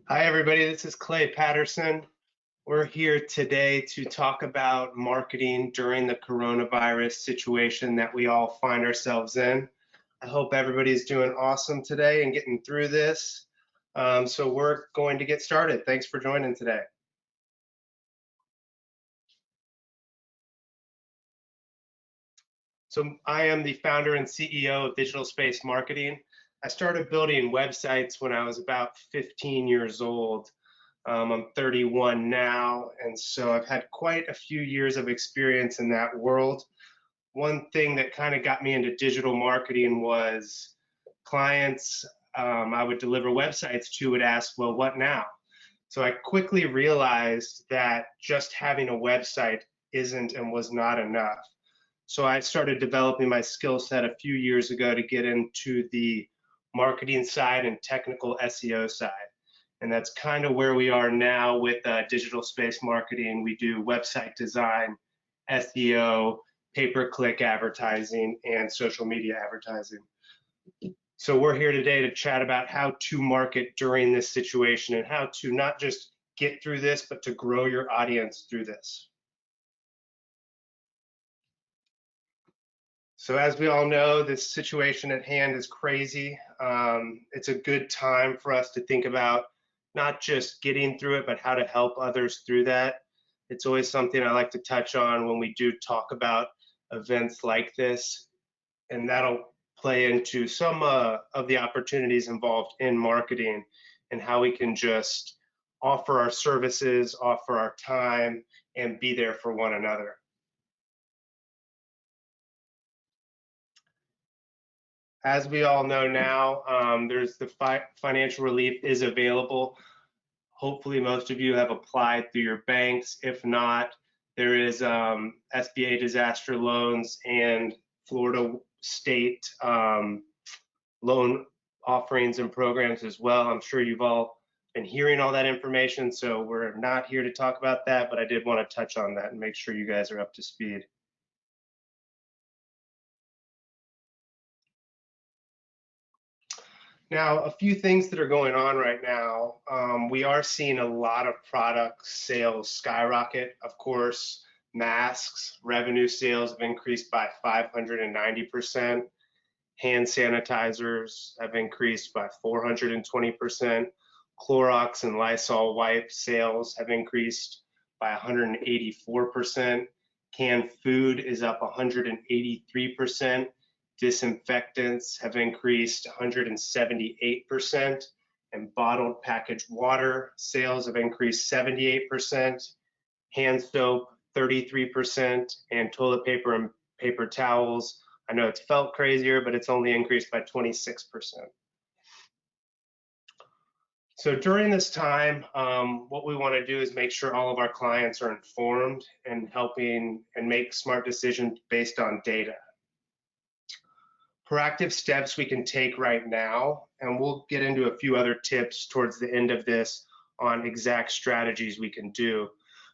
Hi, everybody. This is Clay Patterson. We're here today to talk about marketing during the coronavirus situation that we all find ourselves in. I hope everybody's doing awesome today and getting through this. So we're going to get started. Thanks for joining today. So I am the founder and CEO of Digital Space Marketing. I started building websites when I was about 15 years old. I'm 31 now, and so I've had quite a few years of experience in that world. One thing that kind of got me into digital marketing was clients I would deliver websites to would ask, well, what now? So I quickly realized that just having a website isn't and was not enough. So I started developing my skill set a few years ago to get into the marketing side and technical SEO side. And that's kind of where we are now with digital space marketing. We do website design, SEO, pay-per-click advertising, and social media advertising. So we're here today to chat about how to market during this situation and how to not just get through this, but to grow your audience through this. So as we all know, this situation at hand is crazy. It's a good time for us to think about not just getting through it, but how to help others through that. It's always something I like to touch on when we do talk about events like this, and that'll play into some of the opportunities involved in marketing and how we can just offer our services, offer our time, and be there for one another. As we all know now, there's the financial relief is available. Hopefully, most of you have applied through your banks. If not, there is SBA disaster loans and Florida state loan offerings and programs as well. I'm sure you've all been hearing all that information, so we're not here to talk about that, but I did want to touch on that and make sure you guys are up to speed. Now, a few things that are going on right now. We are seeing a lot of product sales skyrocket. Of course, masks, revenue sales have increased by 590%. Hand sanitizers have increased by 420%. Clorox and Lysol wipe sales have increased by 184%. Canned food is up 183%. Disinfectants have increased 178%, and bottled packaged water sales have increased 78%, hand soap 33%, and toilet paper and paper towels. I know it's felt crazier, but it's only increased by 26%. So during this time, what we want to do is make sure all of our clients are informed and helping and make smart decisions based on data. Proactive steps we can take right now, and we'll get into a few other tips towards the end of this on exact strategies we can do.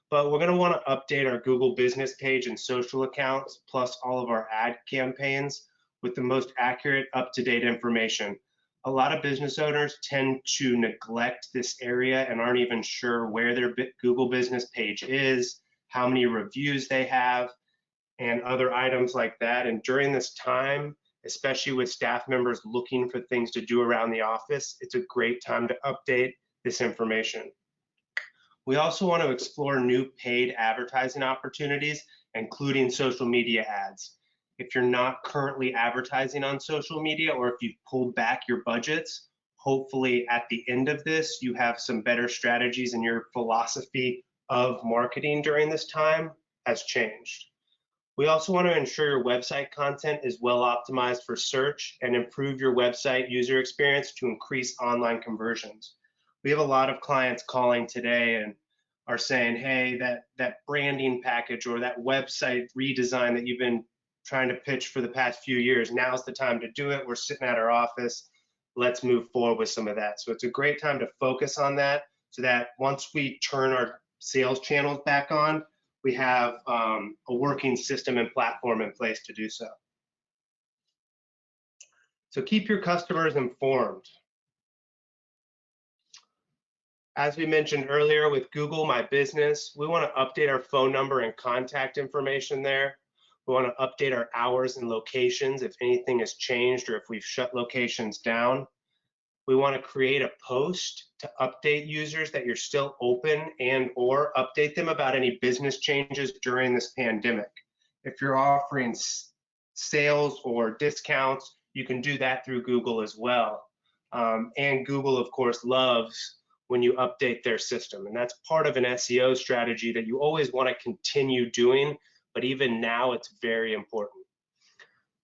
But we're going to want to update our Google business page and social accounts, plus all of our ad campaigns with the most accurate, up-to-date information. A lot of business owners tend to neglect this area and aren't even sure where their Google business page is, how many reviews they have, and other items like that. And during this time, especially with staff members looking for things to do around the office, it's a great time to update this information. We also want to explore new paid advertising opportunities, including social media ads. If you're not currently advertising on social media, or if you've pulled back your budgets, hopefully at the end of this, you have some better strategies and your philosophy of marketing during this time has changed. We also want to ensure your website content is well optimized for search and improve your website user experience to increase online conversions. We have a lot of clients calling today and are saying, hey, that branding package or that website redesign that you've been trying to pitch for the past few years, now's the time to do it. We're sitting at our office. Let's move forward with some of that. So it's a great time to focus on that so that once we turn our sales channels back on, we have a working system and platform in place to do so. So keep your customers informed. As we mentioned earlier with Google My Business, we want to update our phone number and contact information there. We want to update our hours and locations if anything has changed or if we've shut locations down. We want to create a post to update users that you're still open and or update them about any business changes during this pandemic. If you're offering sales or discounts, you can do that through Google as well. And Google, of course, loves when you update their system. And that's part of an SEO strategy that you always want to continue doing, but even now it's very important.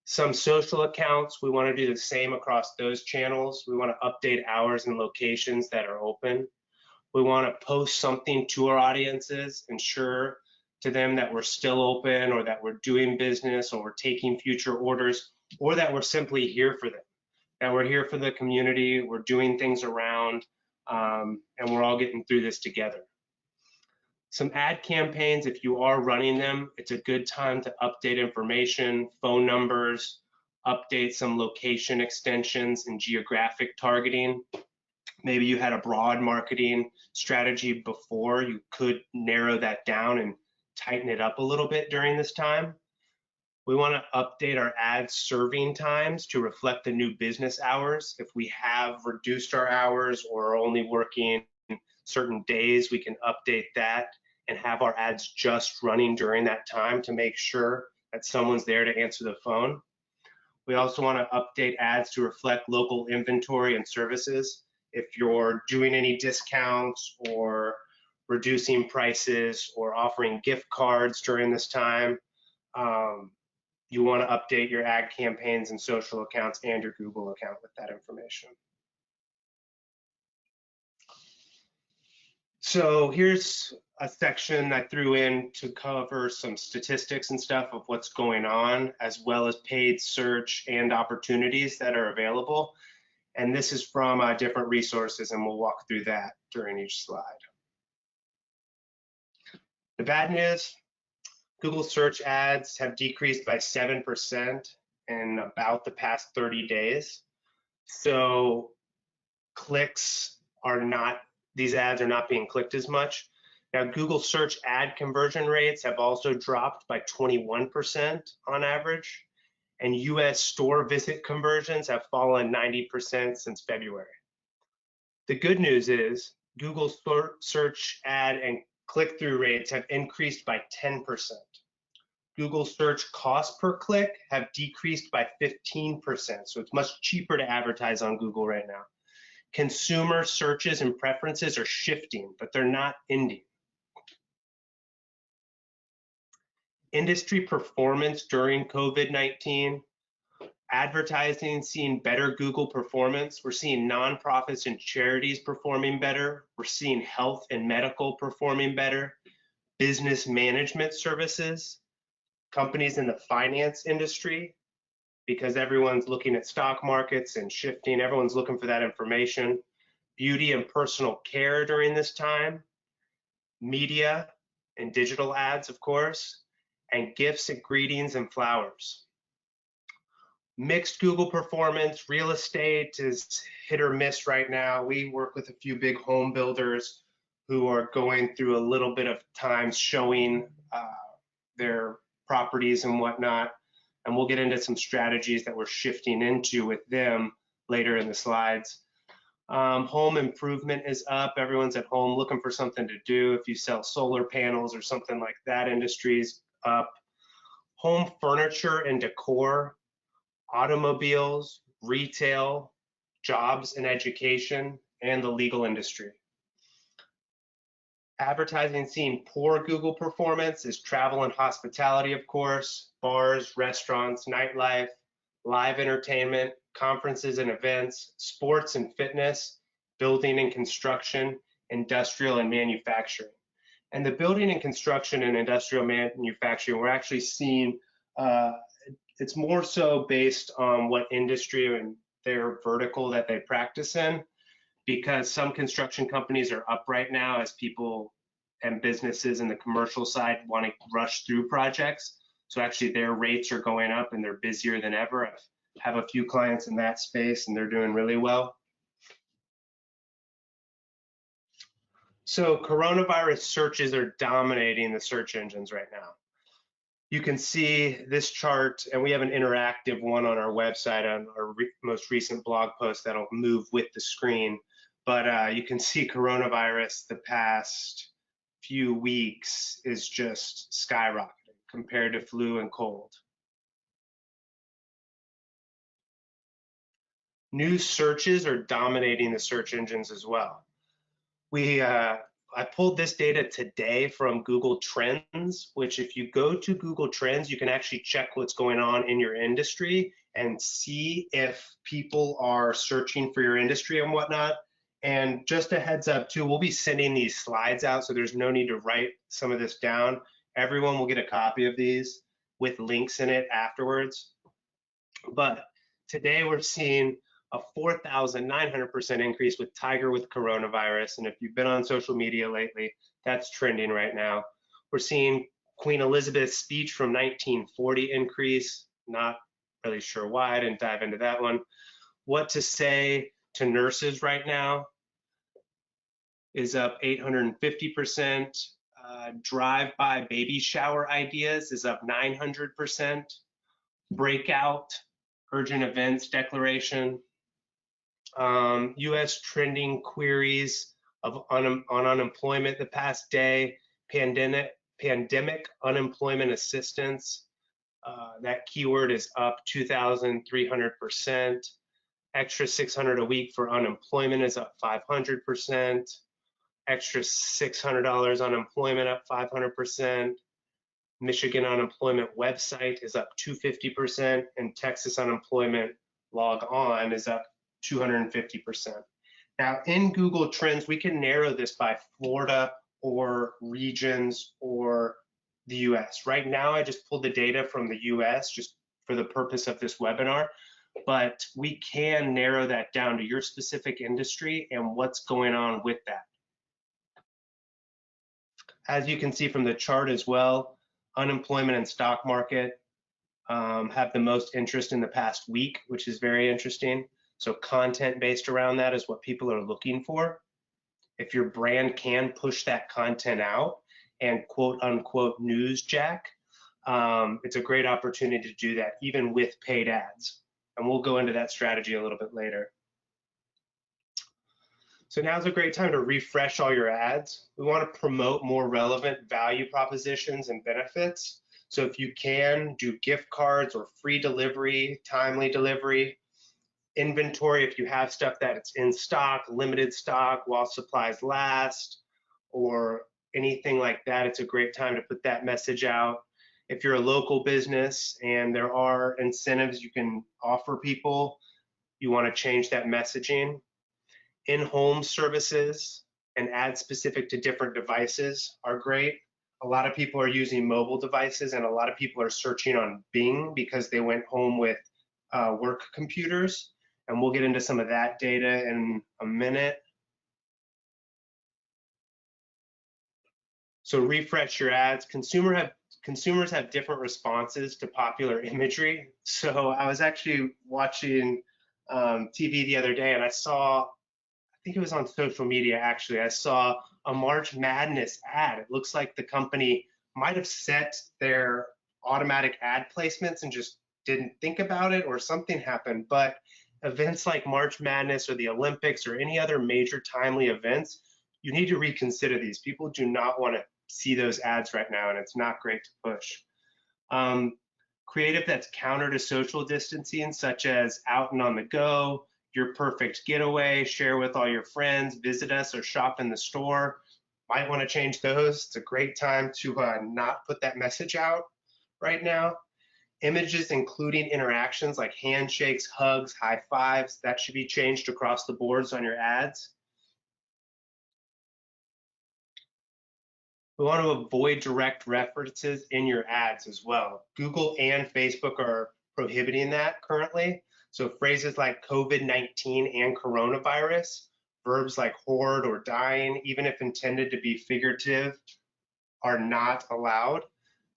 Some social accounts, we want to do the same across those channels. We want to update hours and locations that are open. We want to post something to our audiences, ensure to them that we're still open or that we're doing business or we're taking future orders or that we're simply here for them, that we're here for the community, we're doing things around, and we're all getting through this together. Some ad campaigns, if you are running them, it's a good time to update information, phone numbers, update some location extensions and geographic targeting. Maybe you had a broad marketing strategy before, you could narrow that down and tighten it up a little bit during this time. We want to update our ad serving times to reflect the new business hours. If we have reduced our hours or are only working certain days, we can update that and have our ads just running during that time to make sure that someone's there to answer the phone. We also want to update ads to reflect local inventory and services. If you're doing any discounts or reducing prices or offering gift cards during this time, you want to update your ad campaigns and social accounts and your Google account with that information. So here's a section I threw in to cover some statistics and stuff of what's going on, as well as paid search and opportunities that are available. And this is from different resources, and we'll walk through that during each slide. The bad news, Google search ads have decreased by 7% in about the past 30 days. So clicks are not, these ads are not being clicked as much. Now, Google search ad conversion rates have also dropped by 21% on average, and US store visit conversions have fallen 90% since February. The good news is Google search ad and click-through rates have increased by 10%. Google search cost per click have decreased by 15%, so it's much cheaper to advertise on Google right now. Consumer searches and preferences are shifting, but they're not ending. Industry performance during COVID-19, advertising seeing better Google performance. We're seeing nonprofits and charities performing better. We're seeing health and medical performing better. Business management services, companies in the finance industry, because everyone's looking at stock markets and shifting, everyone's looking for that information. Beauty and personal care during this time. Media and digital ads, of course, and gifts and greetings and flowers. Mixed Google performance, real estate is hit or miss right now. We work with a few big home builders who are going through a little bit of time showing their properties and whatnot. And we'll get into some strategies that we're shifting into with them later in the slides. Home improvement is up. Everyone's at home looking for something to do. If you sell solar panels or something like that, industry's up. Home furniture and decor, automobiles, retail, jobs and education, and the legal industry. Advertising seeing poor Google performance is travel and hospitality, of course, bars, restaurants, nightlife, live entertainment, conferences and events, sports and fitness, building and construction, industrial and manufacturing. And the building and construction and industrial manufacturing, we're actually seeing, it's more so based on what industry and their vertical that they practice in, because some construction companies are up right now as people and businesses in the commercial side want to rush through projects. So actually their rates are going up and they're busier than ever. I have a few clients in that space and they're doing really well. So coronavirus searches are dominating the search engines right now. You can see this chart, and we have an interactive one on our website on our most recent blog post that'll move with the screen. But you can see coronavirus the past few weeks is just skyrocketing compared to flu and cold. New searches are dominating the search engines as well. I pulled this data today from Google Trends, which if you go to Google Trends, you can actually check what's going on in your industry and see if people are searching for your industry and whatnot. And just a heads up too, we'll be sending these slides out, so there's no need to write some of this down. Everyone will get a copy of these with links in it afterwards. But today we're seeing a 4,900% increase with Tiger with coronavirus. And if you've been on social media lately, that's trending right now. We're seeing Queen Elizabeth's speech from 1940 increase. Not really sure why, I didn't dive into that one. What to say to nurses right now is up 850%. Drive-by baby shower ideas is up 900%. Breakout urgent events declaration. U.S. trending queries on unemployment the past day, pandemic unemployment assistance. That keyword is up 2,300%. Extra 600 a week for unemployment is up 500%. Extra $600 unemployment up 500%. Michigan unemployment website is up 250%, and Texas unemployment log on is up 250%. Now in Google Trends, we can narrow this by Florida or regions or the US. Right now, I just pulled the data from the US just for the purpose of this webinar, but we can narrow that down to your specific industry and what's going on with that. As you can see from the chart as well, unemployment and stock market have the most interest in the past week, which is very interesting. So content based around that is what people are looking for. If your brand can push that content out and quote unquote newsjack, it's a great opportunity to do that even with paid ads. And we'll go into that strategy a little bit later. So now's a great time to refresh all your ads. We want to promote more relevant value propositions and benefits. So if you can, do gift cards or free delivery, timely delivery. Inventory, if you have stuff that it's in stock, limited stock, while supplies last, or anything like that, it's a great time to put that message out. If you're a local business and there are incentives you can offer people, you want to change that messaging. In-home services and ads specific to different devices are great. A lot of people are using mobile devices, and a lot of people are searching on Bing because they went home with work computers. And we'll get into some of that data in a minute. So refresh your ads. Consumers have different responses to popular imagery. So I was actually watching TV the other day, and I think it was on social media actually, I saw a March Madness ad. It looks like the company might have set their automatic ad placements and just didn't think about it, or something happened. But events like March Madness or the Olympics or any other major timely events, you need to reconsider these. People do not want to see those ads right now, and it's not great to push. Creative that's counter to social distancing, such as out and on the go, your perfect getaway, share with all your friends, visit us, or shop in the store. Might want to change those. It's a great time to not put that message out right now. Images including interactions like handshakes, hugs, high fives, that should be changed across the boards on your ads. We want to avoid direct references in your ads as well. Google and Facebook are prohibiting that currently. So phrases like COVID-19 and coronavirus, verbs like horde or dying, even if intended to be figurative, are not allowed.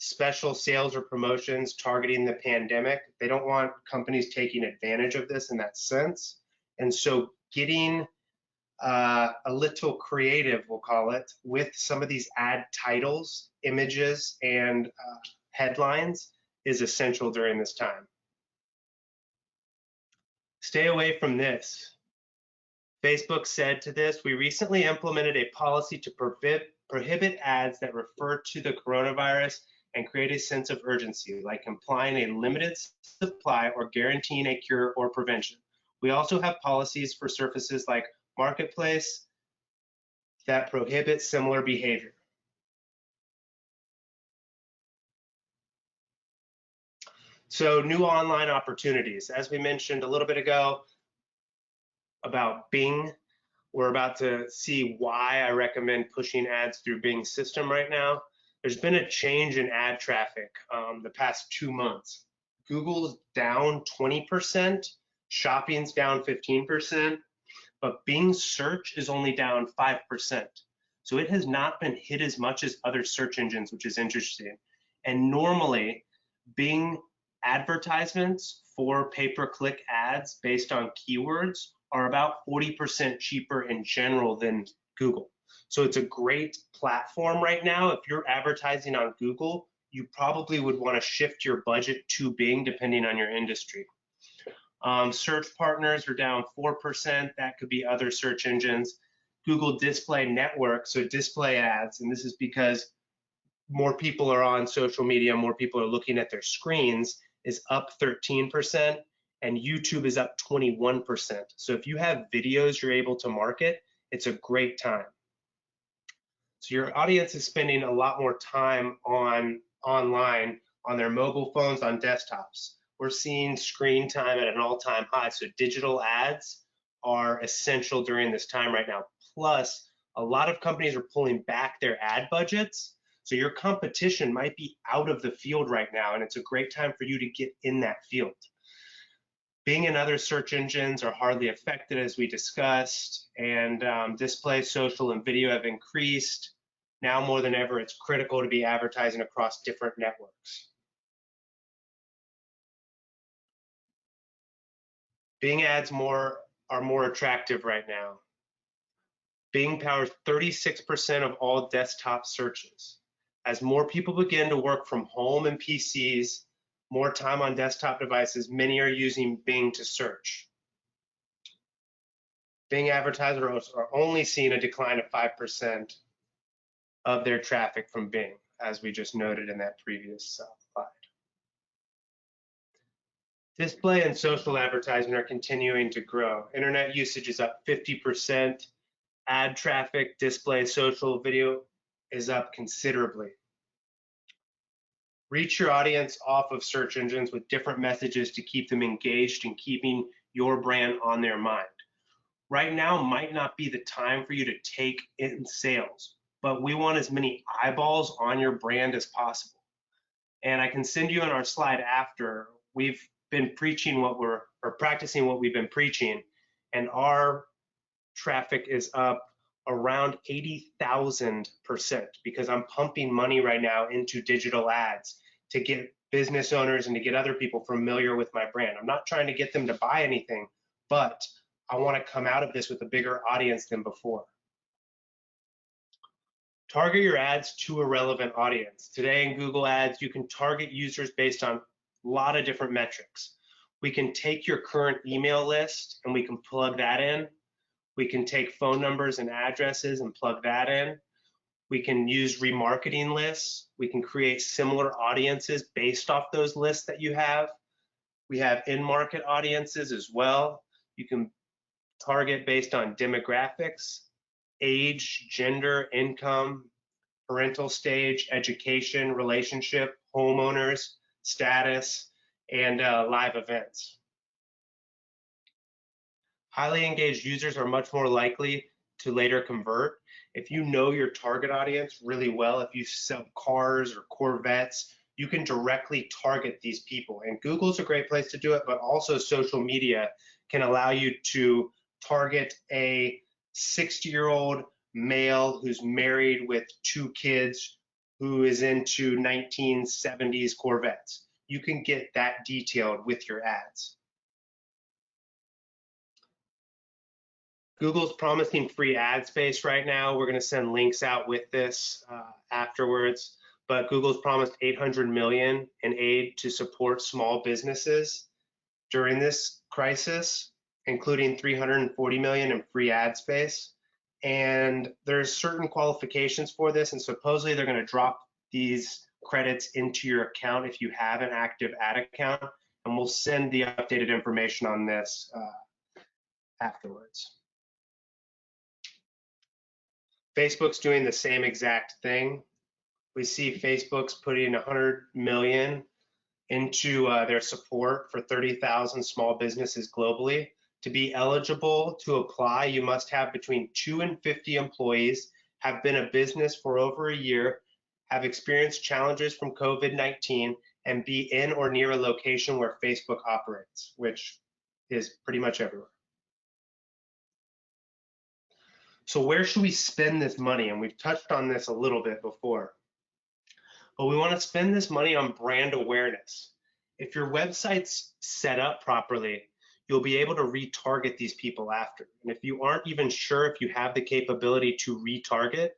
Special sales or promotions targeting the pandemic, they don't want companies taking advantage of this in that sense. And so getting a little creative, we'll call it, with some of these ad titles, images, and headlines is essential during this time. Stay away from this. Facebook said to this, we recently implemented a policy to prohibit ads that refer to the coronavirus and create a sense of urgency, like implying a limited supply or guaranteeing a cure or prevention. We also have policies for surfaces like Marketplace that prohibit similar behavior. So new online opportunities. As we mentioned a little bit ago about Bing, we're about to see why I recommend pushing ads through Bing's system right now. There's been a change in ad traffic the past 2 months. Google's down 20%, shopping's down 15%, but Bing search is only down 5%. So it has not been hit as much as other search engines, which is interesting. And normally, Bing advertisements for pay-per-click ads based on keywords are about 40% cheaper in general than Google. So it's a great platform right now. If you're advertising on Google, you probably would want to shift your budget to Bing depending on your industry. Search partners are down 4%. That could be other search engines. Google Display Network, so display ads, and this is because more people are on social media, more people are looking at their screens, is up 13%, and YouTube is up 21%. So if you have videos you're able to market, it's a great time. So your audience is spending a lot more time online, on their mobile phones, on desktops. We're seeing screen time at an all-time high, so digital ads are essential during this time right now. Plus, a lot of companies are pulling back their ad budgets, so your competition might be out of the field right now, and it's a great time for you to get in that field. Bing and other search engines are hardly affected, as we discussed, and display, social, and video have increased. Now more than ever, it's critical to be advertising across different networks. Bing ads are more attractive right now. Bing powers 36% of all desktop searches. As more people begin to work from home and PCs, more time on desktop devices, many are using Bing to search. Bing advertisers are only seeing a decline of 5% of their traffic from Bing, as we just noted in that previous slide. Display and social advertising are continuing to grow. Internet usage is up 50%. Ad traffic, display, social, video is up considerably. Reach your audience off of search engines with different messages to keep them engaged and keeping your brand on their mind. Right now might not be the time for you to take in sales, but we want as many eyeballs on your brand as possible. And I can send you in our slide after, we've been preaching or practicing what we've been preaching, and our traffic is up around 80,000% because I'm pumping money right now into digital ads to get business owners and to get other people familiar with my brand. I'm not trying to get them to buy anything, but I want to come out of this with a bigger audience than before. Target your ads to a relevant audience. Today in Google Ads, you can target users based on a lot of different metrics. We can take your current email list and we can plug that in. We can take phone numbers and addresses and plug that in. We can use remarketing lists. We can create similar audiences based off those lists that you have. We have in-market audiences as well. You can target based on demographics, age, gender, income, parental stage, education, relationship, homeowners, status, and live events. Highly engaged users are much more likely to later convert. If you know your target audience really well, if you sell cars or Corvettes, you can directly target these people. And Google's a great place to do it, but also social media can allow you to target a 60-year-old male who's married with 2 kids who is into 1970s Corvettes. You can get that detailed with your ads. Google's promising free ad space right now. We're going to send links out with this afterwards. But Google's promised 800 million in aid to support small businesses during this crisis, including 340 million in free ad space. And there's certain qualifications for this, and supposedly they're going to drop these credits into your account if you have an active ad account. And we'll send the updated information on this afterwards. Facebook's doing the same exact thing. We see Facebook's putting 100 million into their support for 30,000 small businesses globally. To be eligible to apply, you must have between 2 and 50 employees, have been a business for over a year, have experienced challenges from COVID-19, and be in or near a location where Facebook operates, which is pretty much everywhere. So where should we spend this money? And we've touched on this a little bit before. But we want to spend this money on brand awareness. If your website's set up properly, you'll be able to retarget these people after. And if you aren't even sure if you have the capability to retarget,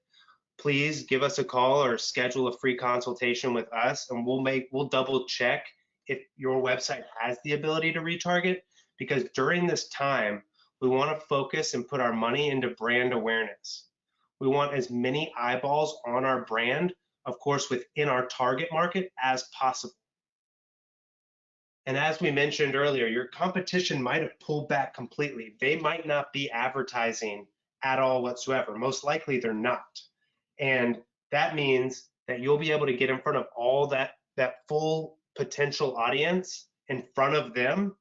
please give us a call or schedule a free consultation with us, and we'll double check if your website has the ability to retarget, because during this time, we want to focus and put our money into brand awareness. We want as many eyeballs on our brand, of course, within our target market as possible. And as we mentioned earlier, your competition might have pulled back completely. They might not be advertising at all whatsoever. Most likely they're not. And that means that you'll be able to get in front of all that full potential audience in front of them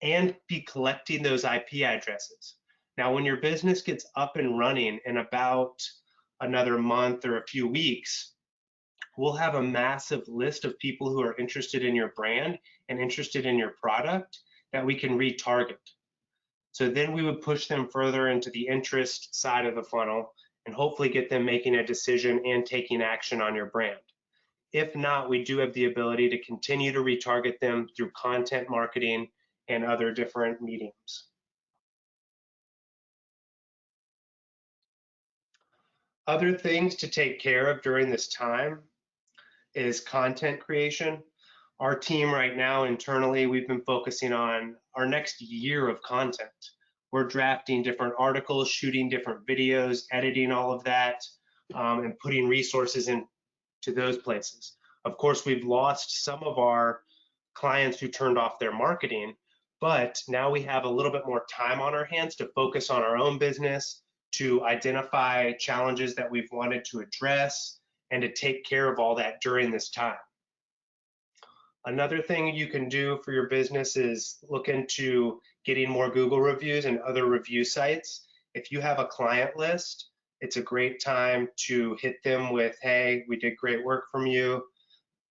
and be collecting those IP addresses. Now, when your business gets up and running in about another month or a few weeks, we'll have a massive list of people who are interested in your brand and interested in your product that we can retarget. So then we would push them further into the interest side of the funnel and hopefully get them making a decision and taking action on your brand. If not, we do have the ability to continue to retarget them through content marketing and other different mediums. Other things to take care of during this time is content creation. Our team right now internally, we've been focusing on our next year of content. We're drafting different articles, shooting different videos, editing all of that, and putting resources into those places. Of course, we've lost some of our clients who turned off their marketing, but now we have a little bit more time on our hands to focus on our own business, to identify challenges that we've wanted to address, and to take care of all that during this time. Another thing you can do for your business is look into getting more Google reviews and other review sites. If you have a client list, it's a great time to hit them with, hey, we did great work from you.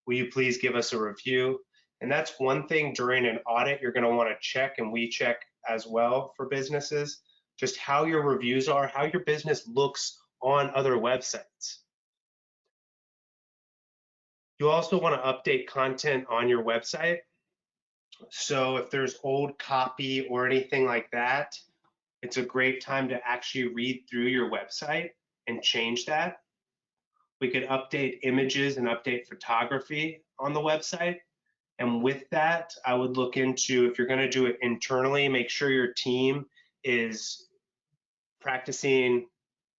Will you please give us a review? And that's one thing during an audit you're going to want to check, and we check as well for businesses, just how your reviews are, how your business looks on other websites. You also want to update content on your website. So if there's old copy or anything like that, it's a great time to actually read through your website and change that. We could update images and update photography on the website. And with that, I would look into, if you're going to do it internally, make sure your team is practicing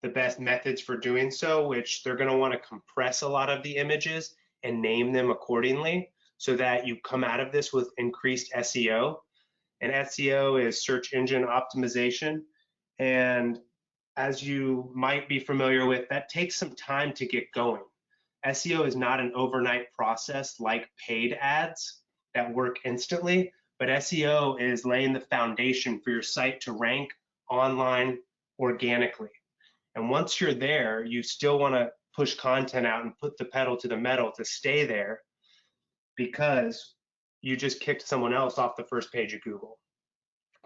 the best methods for doing so, which they're going to want to compress a lot of the images and name them accordingly so that you come out of this with increased SEO. And SEO is search engine optimization. And as you might be familiar with, that takes some time to get going. SEO is not an overnight process like paid ads that work instantly, but SEO is laying the foundation for your site to rank online organically. And once you're there, you still want to push content out and put the pedal to the metal to stay there, because you just kicked someone else off the first page of Google.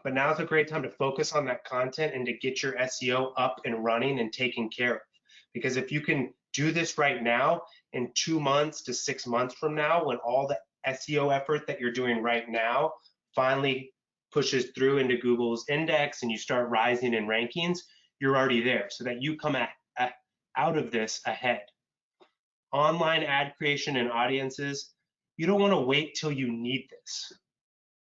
But now is a great time to focus on that content and to get your SEO up and running and taken care of. Because if you can do this right now, in 2 months to 6 months from now, when all the SEO effort that you're doing right now finally pushes through into Google's index and you start rising in rankings, you're already there so that you come out of this ahead. Online ad creation and audiences, you don't want to wait till you need this.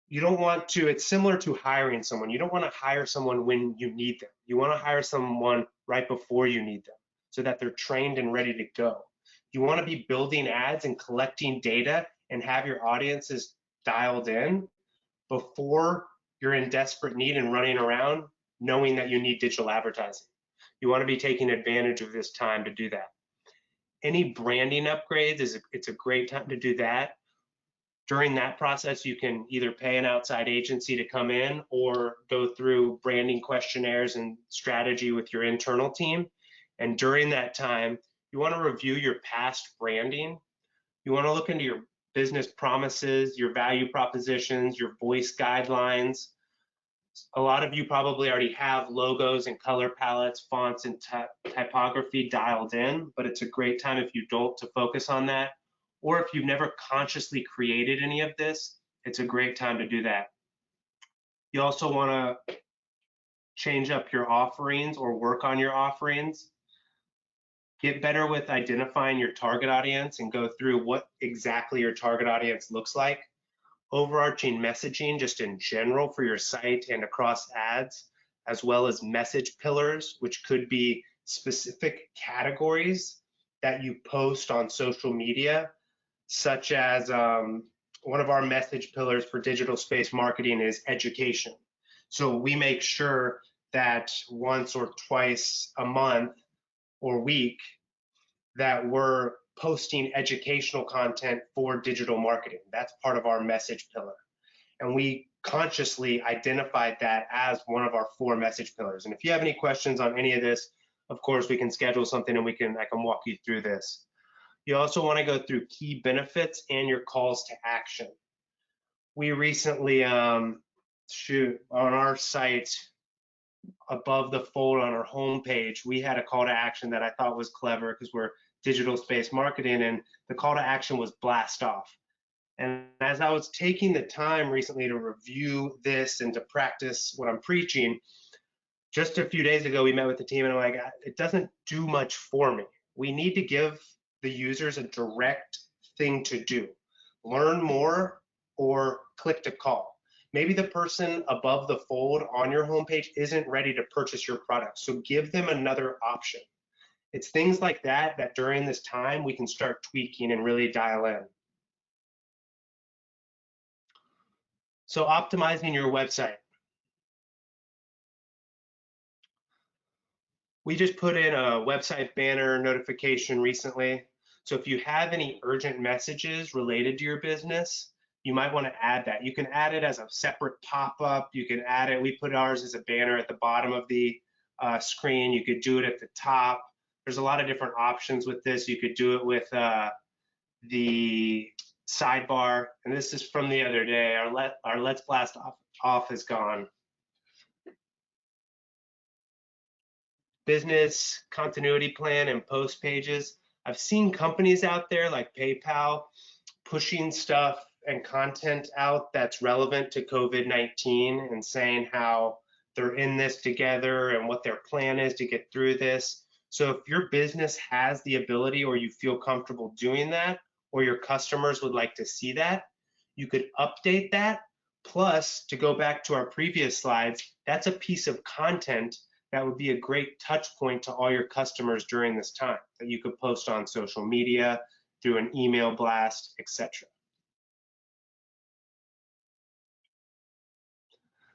You don't want to, it's similar to hiring someone. You don't want to hire someone when you need them. You want to hire someone right before you need them so that they're trained and ready to go. You want to be building ads and collecting data and have your audiences dialed in before you're in desperate need and running around knowing that you need digital advertising. You want to be taking advantage of this time to do that. Any branding upgrades, it's a great time to do that. During that process, you can either pay an outside agency to come in or go through branding questionnaires and strategy with your internal team. And during that time, you want to review your past branding. You want to look into your business promises, your value propositions, your voice guidelines. A lot of you probably already have logos and color palettes, fonts, and typography dialed in, but it's a great time if you don't to focus on that. Or if you've never consciously created any of this, it's a great time to do that. You also want to change up your offerings or work on your offerings. Get better with identifying your target audience and go through what exactly your target audience looks like. Overarching messaging just in general for your site and across ads, as well as message pillars, which could be specific categories that you post on social media, such as one of our message pillars for digital space marketing is education. So we make sure that once or twice a month or week that we're posting educational content for digital marketing. That's part of our message pillar. And we consciously identified that as one of our 4 message pillars. And if you have any questions on any of this, of course, we can schedule something and I can walk you through this. You also want to go through key benefits and your calls to action. We recently, on our site, above the fold on our homepage, we had a call to action that I thought was clever because we're digital space marketing, and the call to action was blast off. And as I was taking the time recently to review this and to practice what I'm preaching, just a few days ago, we met with the team and I'm like, it doesn't do much for me. We need to give the users a direct thing to do. Learn more or click to call. Maybe the person above the fold on your homepage isn't ready to purchase your product, so give them another option. It's things like that that during this time we can start tweaking and really dial in. So optimizing your website. We just put in a website banner notification recently. So if you have any urgent messages related to your business, you might want to add that. You can add it as a separate pop-up. You can add it. We put ours as a banner at the bottom of the screen. You could do it at the top. There's a lot of different options with this. You could do it with the sidebar. And this is from the other day. Our Let's Blast off is gone. Business continuity plan and post pages. I've seen companies out there like PayPal pushing stuff and content out that's relevant to COVID-19 and saying how they're in this together and what their plan is to get through this. So if your business has the ability or you feel comfortable doing that, or your customers would like to see that, you could update that. Plus, to go back to our previous slides, that's a piece of content that would be a great touch point to all your customers during this time that you could post on social media, through an email blast, etc.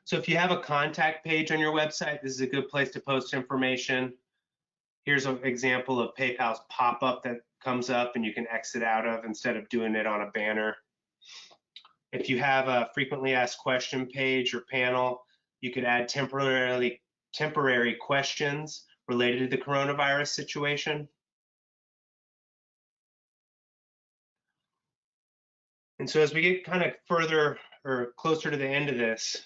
So if you have a contact page on your website, this is a good place to post information. Here's an example of PayPal's pop-up that comes up and you can exit out of instead of doing it on a banner. If you have a frequently asked question page or panel, you could add temporary questions related to the coronavirus situation. And so as we get kind of further or closer to the end of this,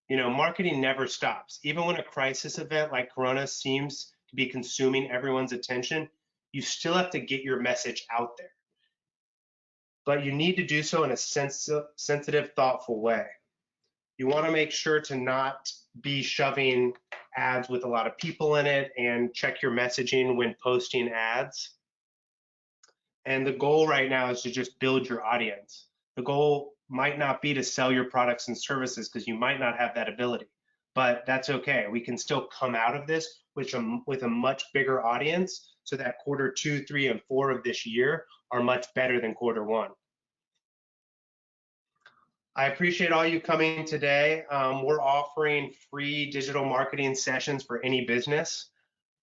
marketing never stops. Even when a crisis event like Corona seems to be consuming everyone's attention, you still have to get your message out there. But you need to do so in a sensitive, thoughtful way. You want to make sure to not be shoving ads with a lot of people in it, and check your messaging when posting ads. And the goal right now is to just build your audience. The goal might not be to sell your products and services because you might not have that ability, but that's okay. We can still come out of this with a much bigger audience, so that quarter 2, 3, and 4 of this year are much better than quarter 1. I appreciate all you coming today. We're offering free digital marketing sessions for any business.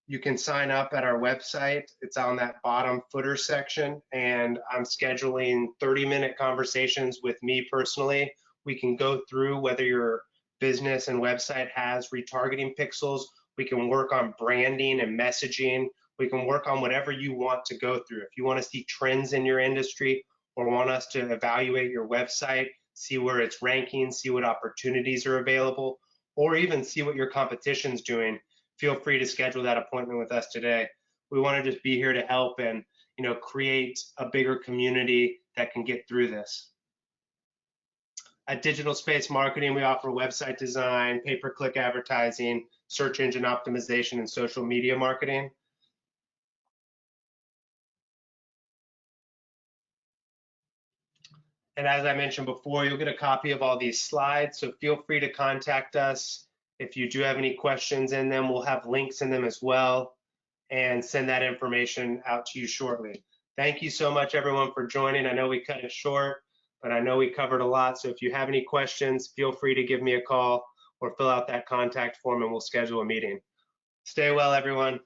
You can sign up at our website. It's on that bottom footer section, and I'm scheduling 30-minute conversations with me personally. We can go through whether your business and website has retargeting pixels. We can work on branding and messaging. We can work on whatever you want to go through. If you want to see trends in your industry or want us to evaluate your website, see where it's ranking, see what opportunities are available, or even see what your competition's doing, feel free to schedule that appointment with us today. We want to just be here to help and create a bigger community that can get through this. At Digital Space Marketing, we offer website design, pay-per-click advertising, search engine optimization, and social media marketing. And as I mentioned before, you'll get a copy of all these slides, so feel free to contact us if you do have any questions in them. We'll have links in them as well, and send that information out to you shortly. Thank you so much, everyone, for joining. I know we cut it short, but I know we covered a lot. So if you have any questions, feel free to give me a call or fill out that contact form and we'll schedule a meeting. Stay well, everyone.